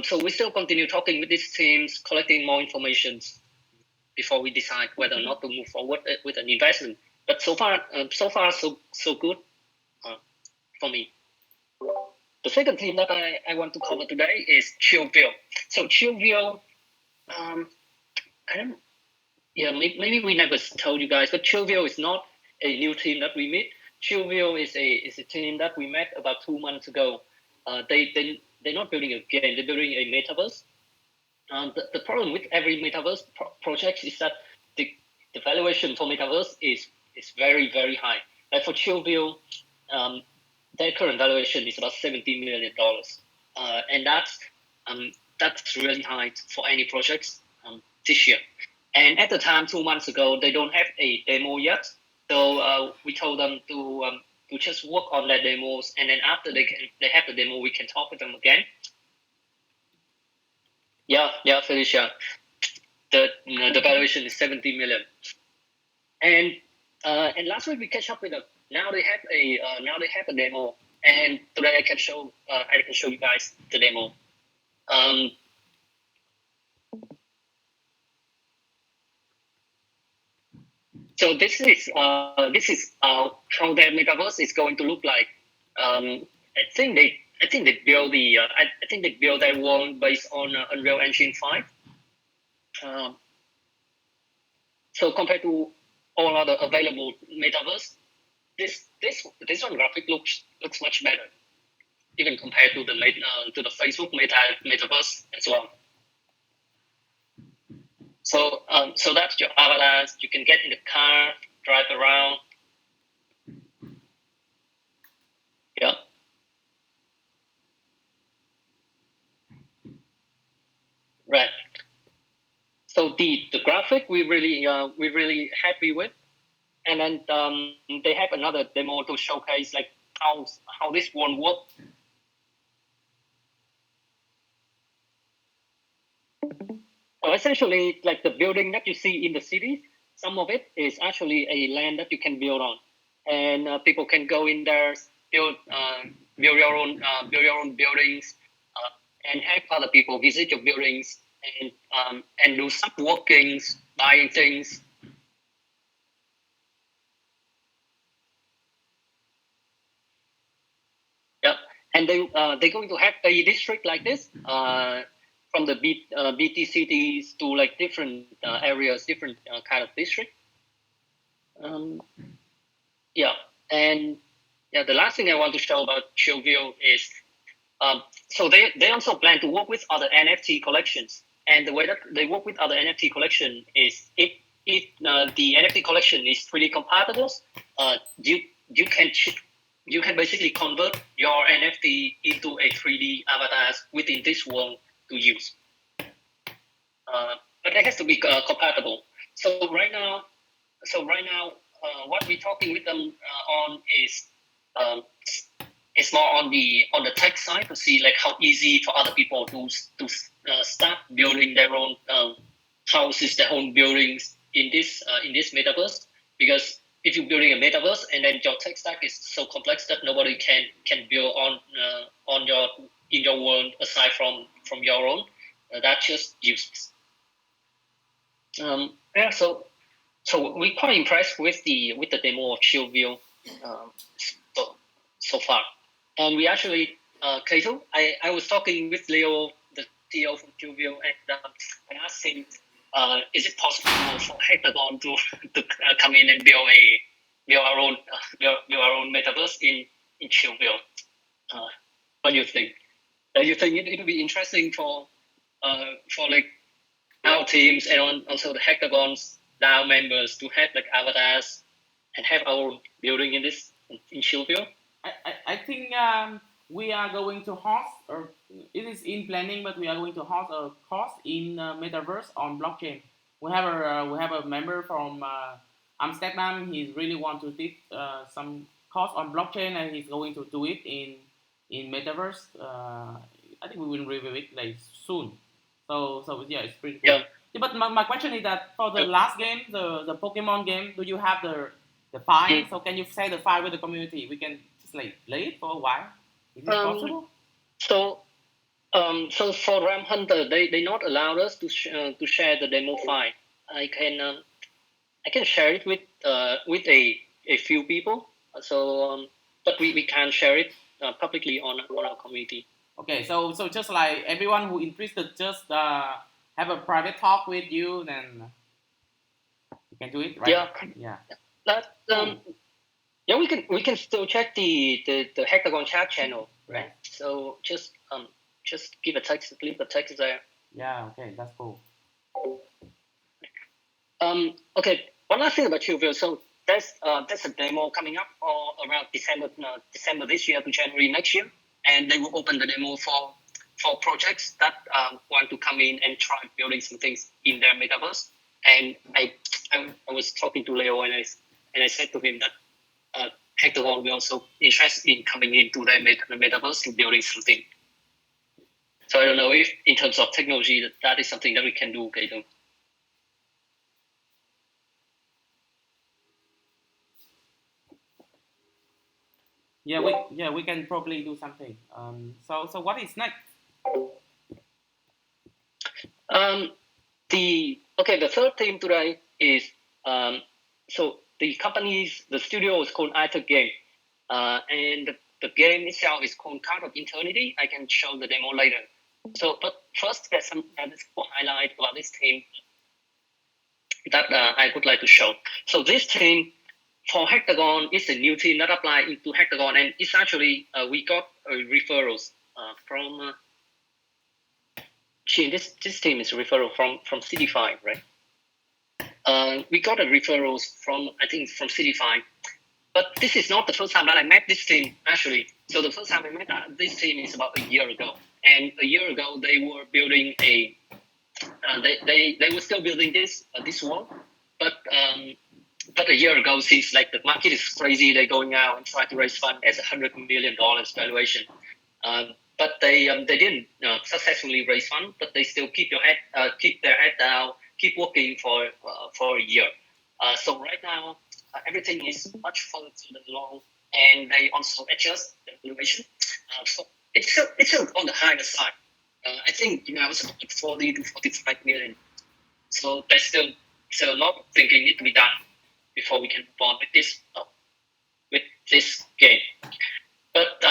So we still continue talking with these teams, collecting more information before we decide whether or not to move forward with an investment. But so far, so good for me. The second theme that I want to cover today is Chillville. So Chillville. I don't. Yeah, maybe we never told you guys, but Chillville is not a new team that we meet. Chillville is a team that we met about 2 months ago. They're not building a game; they're building a metaverse. The problem with every metaverse project is that the valuation for metaverse is very very high. Like for Chillville, their current valuation is about $70 million, and that's really high for any projects this year. And at the time, 2 months ago, they don't have a demo yet, so we told them to just work on their demos, and then after they have the demo, we can talk with them again. Yeah, Felicia. The valuation is 70 million, and last week we catch up with them. Now they have a demo, and today I can show you guys the demo. So this is how their metaverse is going to look like. I think they build their world based on Unreal Engine 5. So compared to all other available metaverse, this one graphic looks much better, even compared to the Facebook metaverse as well. So so that's your avatars. You can get in the car, drive around. Yeah. Right. So the graphic we really happy with, and then they have another demo to showcase like how this one works. So essentially, like the building that you see in the city, some of it is actually a land that you can build on, and people can go in there, build your own buildings, and have other people visit your buildings and do some workings, buying things. Yeah, and they're going to have a district like this. From the BT cities to like different areas, different kind of district. Yeah, and yeah, the last thing I want to show about Chillview is so they also plan to work with other NFT collections, and the way that they work with other NFT collection is if the NFT collection is 3D compatible, you can basically convert your NFT into a 3D avatars within this world to use. But it has to be compatible. So right now, what we're talking with them on is more on the tech side to see like how easy for other people to start building their own houses, their own buildings in this metaverse. Because if you're building a metaverse and then your tech stack is so complex that nobody can build on in your world aside from your own, that's just useless. Yeah, so we're quite impressed with the demo of Chillview so far, and we actually Kato, I was talking with Leo, the CEO from Chillview, and I asked him, is it possible for Hectagon to come in and build our own metaverse in Chillview? What do you think? Do you think it would be interesting for like our teams and also the Hectagon's DAO members to have like avatars and have our building in Chillview? I think we are going to host, or it is in planning, but we are going to host a course in metaverse on blockchain. We have a member from Amsterdam. He really want to teach some course on blockchain, and he's going to do it in metaverse. I think we will review it like soon. So yeah, it's pretty cool. Yeah, but my question is that for the last game, the Pokemon game, do you have the file? So can you share the file with the community? We can just like play it for a while. Is it possible? So for Ram Hunter, they not allowed us to share the demo file. I can share it with a few people. So but we can't share it publicly on our community. Okay, so just like everyone who interested, just have a private talk with you, then you can do it, right? Yeah. That yeah, we can still check the Hectagon chat channel, right? So just leave a text there. Yeah. Okay, that's cool. Okay. One last thing about Chillview. So there's a demo coming up around December this year to January next year, and they will open the demo for projects that want to come in and try building some things in their metaverse. And I was talking to Leo and I said to him that Hectagon will also interested in coming into their metaverse and building something. So I don't know if in terms of technology that is something that we can do, Kato. Yeah, we can probably do something. So what is next? The third thing today is so the studio is called Hectagon, and the game itself is called Card of Eternity. I can show the demo later. So, but first, there's some highlight about this team. that I would like to show. So this team for Hectagon is a new team that applied into Hectagon, and it's actually we got referrals from. This team is a referral from CD5, right? We got a referrals from CD5, but this is not the first time that I met this team actually. So the first time I met this team is about a year ago, and a year ago they were building they were still building this wall, but a year ago, since like the market is crazy, they're going out and try to raise fund as $100 million valuation. But they didn't successfully raise fund, but they still keep their head down, keep working for a year. So right now, everything is much further along, and they also adjust the valuation. So it's on the higher side. I think it was about 40 to 45 million. So there's still a lot of thinking need to be done before we can move on with this game. But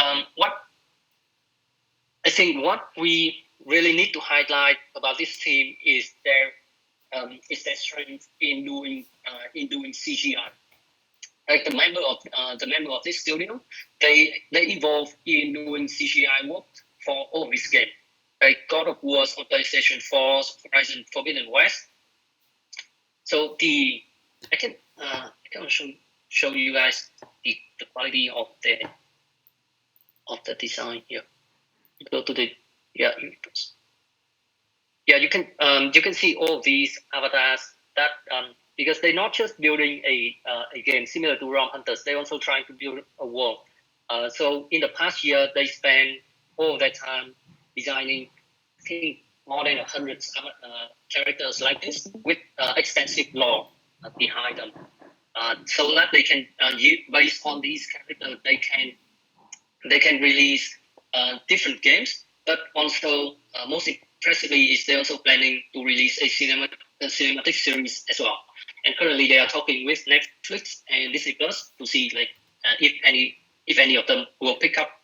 what we really need to highlight about this team is their strength in doing CGI. Like the member of this studio, they evolve in doing CGI work for all this game. Like God of War on PlayStation 4, Horizon Forbidden West. So I can show you guys the quality of the design here. You go to the you can see all these avatars that because they're not just building a game similar to Realm Hunters, they're also trying to build a world. So in the past year, they spent all their time designing, I think, more than 100 characters like this with extensive lore behind them, so that they can based on these characters they can release different games. But also most impressively is they're also planning to release a cinematic series as well. And currently they are talking with Netflix and Disney Plus to see like if any of them will pick up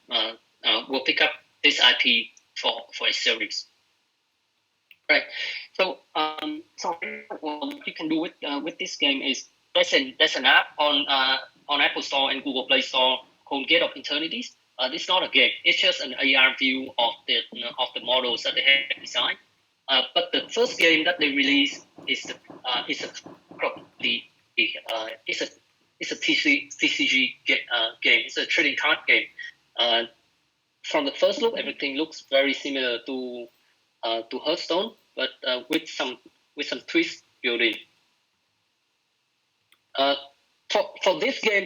this IP for a series. Right. So what you can do with this game is there's an app on Apple Store and Google Play Store called Gate of Eternities. It's not a game. It's just an AR view of the models that they have designed. But the first game that they released is a TCG game. It's a trading card game. From the first look, everything looks very similar to Hearthstone, but with some twist built in. For this game,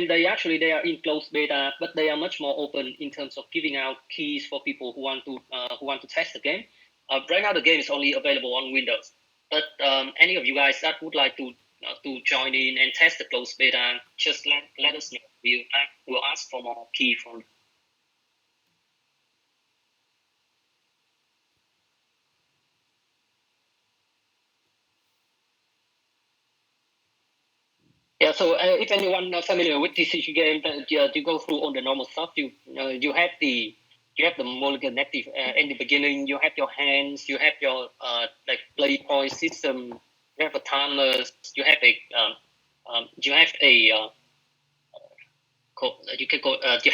they are in closed beta, but they are much more open in terms of giving out keys for people who want to test the game. Right now, the game is only available on Windows, but any of you guys that would like to join in and test the closed beta, just let us know. We'll ask for more key from. Yeah, so if anyone not familiar with TCG game, you go through all the normal stuff. You have the mulligan active in the beginning. You have your hands. You have your like play point system. You have a timer. You have you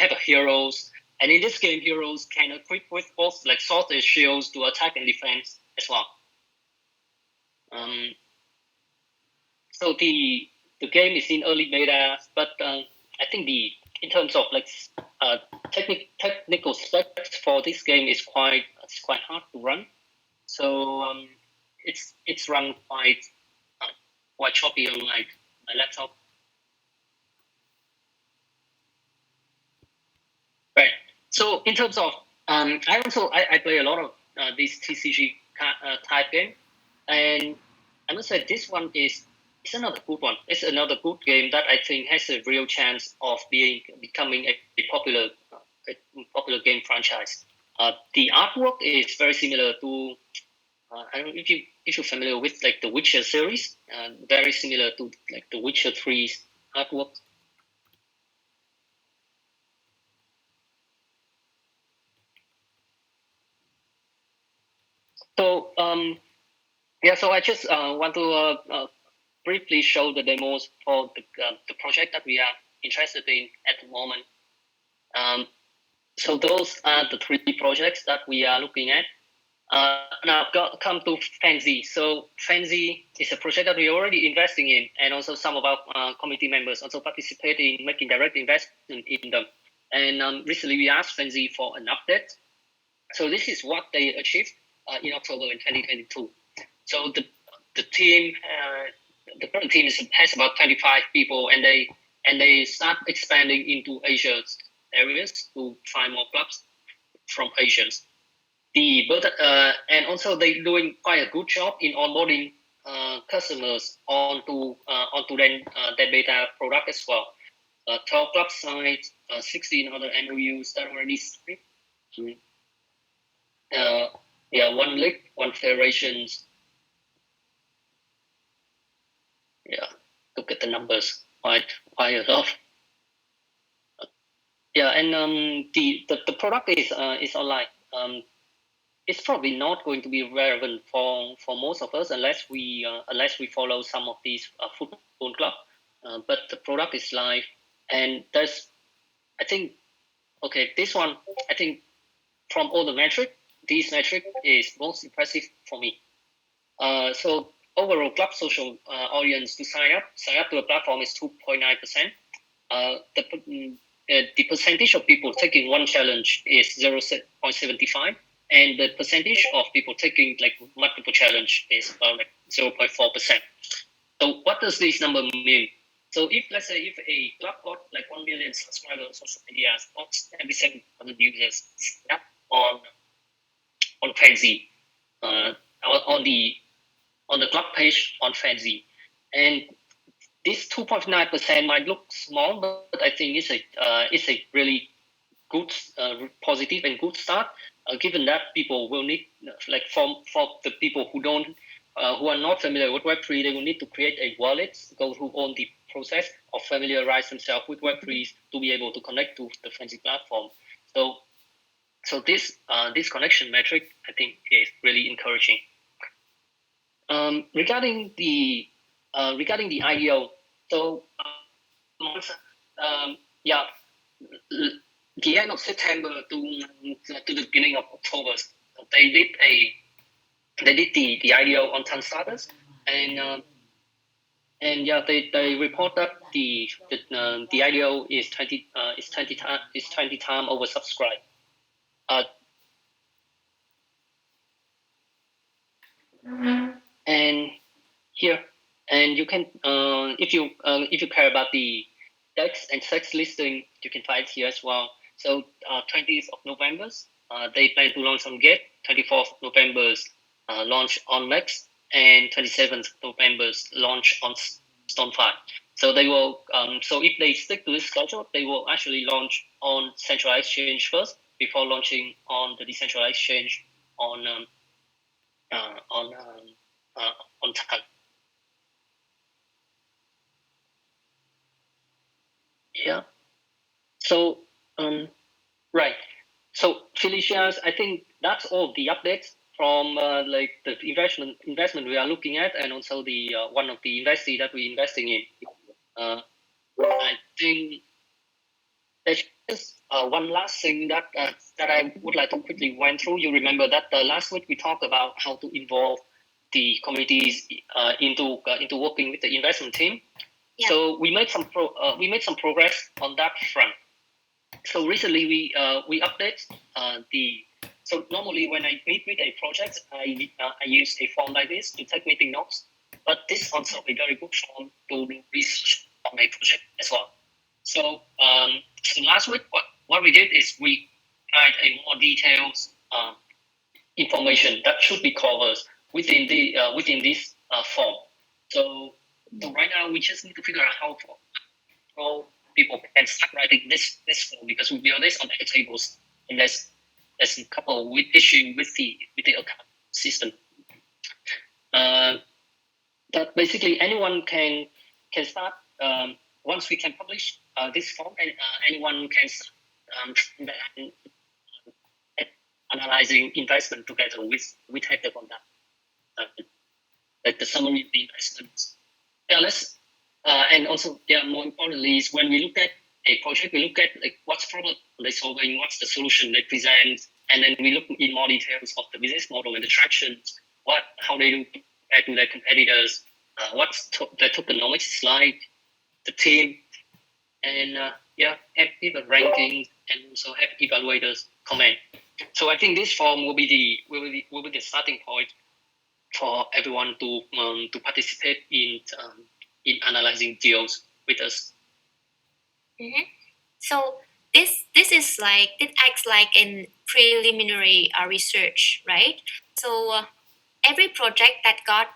have heroes. And in this game, heroes can equip with both like sword and shields to attack and defense as well. So the game is in early beta, but I think in terms of like technical specs for this game is quite hard to run. So it's run quite choppy on my laptop. Right. So in terms of I play a lot of these TCG type game, and I must say this one is another good one. It's another good game that I think has a real chance of becoming a popular game franchise. The artwork is very similar to I don't know if you're familiar with like the Witcher series. Very similar to like the Witcher 3's artwork. So Yeah, so I just want to briefly show the demos for the project that we are interested in at the moment. So those are the 3 projects that we are looking at. Now come to Fancy. So Fancy is a project that we're already investing in, and also some of our committee members also participate in making direct investment in them. And recently we asked Fancy for an update. So this is what they achieved in October in 2022. So the team, the current team has about 25 people, and they start expanding into Asia's areas to find more clubs from Asia. And also they're doing quite a good job in onboarding customers onto their beta product as well. 12 club sites, 16 other MOUs that already signed. Yeah, 1 league, 1 federations. Yeah, look at the numbers, quite a lot. Yeah, and the product is online. It's probably not going to be relevant for most of us unless we follow some of these football club. But the product is live, and there's, I think, okay, this one, I think from all the metric, this metric is most impressive for me. So overall club social audience to sign up to the platform is 2.9%. The percentage of people taking one challenge is 0.75, and the percentage of people taking like multiple challenge is about like 0.4%. So what does this number mean? So if let's say if a club got like 1 million subscribers on social media, about 77,000 users up on Fancy, on the club page on Fancy, and this 2.9% might look small, but I think it's a really good, positive and good start. Given that people will need, like for the people who are not familiar with Web3, they will need to create a wallet, go through all the process of familiarize themselves with Web3 to be able to connect to the Fancy platform. So this connection metric, I think, is really encouraging. Regarding the IDO, so the end of September to the beginning of October, they did the IDO on Tanstatus, and yeah, they report that the IDO is 20 times oversubscribed. And here, and you can if you care about the DEX and CEX listing, you can find it here as well. So 20th of November, they plan to launch on Gate. 24th of November, launch on Mex, and 27th of November, launch on StoneFi. So they will. So if they stick to this schedule, they will actually launch on centralized exchange first before launching on the decentralized exchange on time. Yeah. So right. So Felicia's, I think that's all the updates from like the investment we are looking at, and also the one of the investee that we're investing in. I think there's just one last thing that I would like to quickly went through. You remember that last week we talked about how to involve the committees into working with the investment team. Yeah. So we made some progress on that front. So recently we update so normally when I meet with a project, I use a form like this to take meeting notes, but this also a very good form to do research on my project as well. So so last week what we did is we had a more detailed information that should be covered within this form. So right now we just need to figure out how people can start writing this form, because we build this on the tables, and there's a couple with issue with the account system. But basically anyone can start once we can publish this form, and anyone can start analyzing investment together with Hectagon DAO. like the summary of the investments. Yeah, let's and also more importantly is when we look at a project, we look at like what's problem they're solving, what's the solution they present, and then we look in more details of the business model and the tractions, how they do compared to their competitors, what's their tokenomics is like, the team, and have people rankings and also have evaluators comment. So I think this form will be the starting point for everyone to participate in analyzing deals with us. Mm-hmm. So this is like, it acts like in preliminary research, right? So every project that got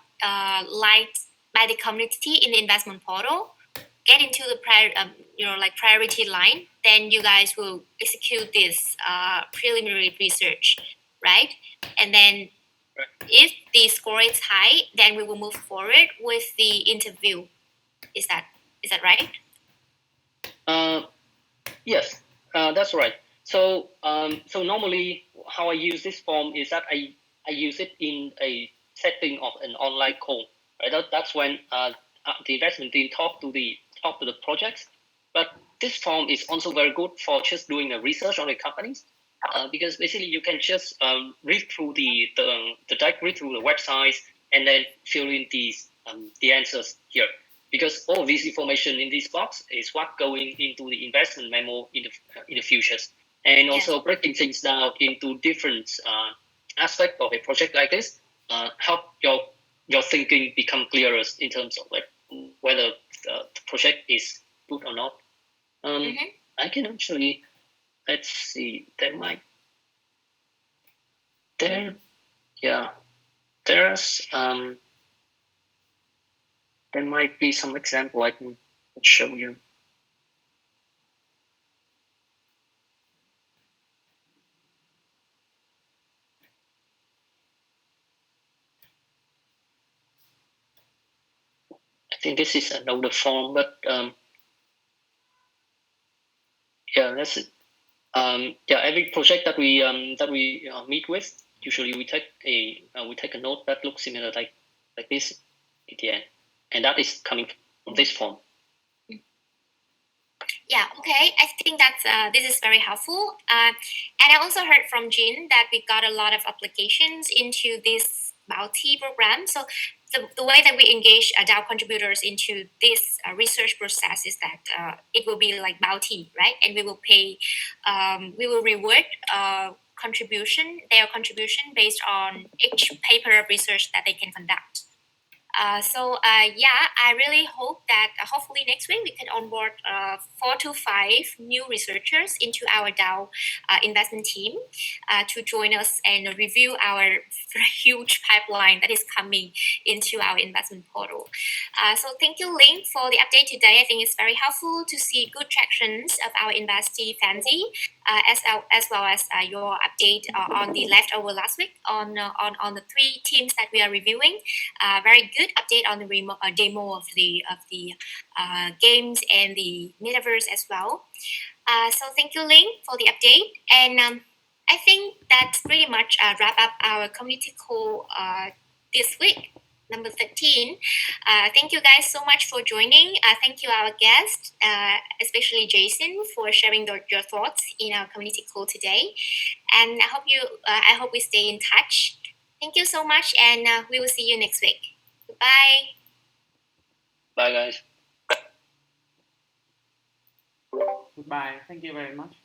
liked by the community in the investment portal get into the priority line, then you guys will execute this preliminary research, right? And then if the score is high, then we will move forward with the interview. Is that right? Yes, that's right. So normally how I use this form is that I use it in a setting of an online call. Right? That's when the investment team talk to the projects. But this form is also very good for just doing a research on the companies. Because basically you can just read through the websites and then fill in the answers here, because all this information in this box is what going into the investment memo in the futures, and also breaking things down into different aspects of a project like this help your thinking become clearer in terms of like whether the project is good or not. I can actually, let's see, there's there might be some example I can show you. I think this is another form, but that's it. Every project that we meet with, usually we take a note that looks similar like this at the end, and that is coming from this form. Yeah, okay. I think that this is very helpful. And I also heard from Jin that we got a lot of applications into this bounty program. So the way that we engage DAO contributors into this research process is that it will be like bounty, right? And we will pay, we will reward their contribution based on each paper of research that they can conduct. I really hope that hopefully next week we can onboard 4 to 5 new researchers into our DAO investment team to join us and review our huge pipeline that is coming into our investment portal. So thank you, Ling, for the update today. I think it's very helpful to see good tractions of our investee fancy, as well as your update on the leftover last week on the 3 teams that we are reviewing. Very good update on the demo of the games and the metaverse as well. So thank you, Ling, for the update. And I think that's pretty much wrap up our community call this week, number 13. Thank you guys so much for joining. Thank you our guests, especially Jason, for sharing your thoughts in our community call today. And I hope we stay in touch. Thank you so much, and we will see you next week. Goodbye. Bye, guys. Goodbye. Thank you very much.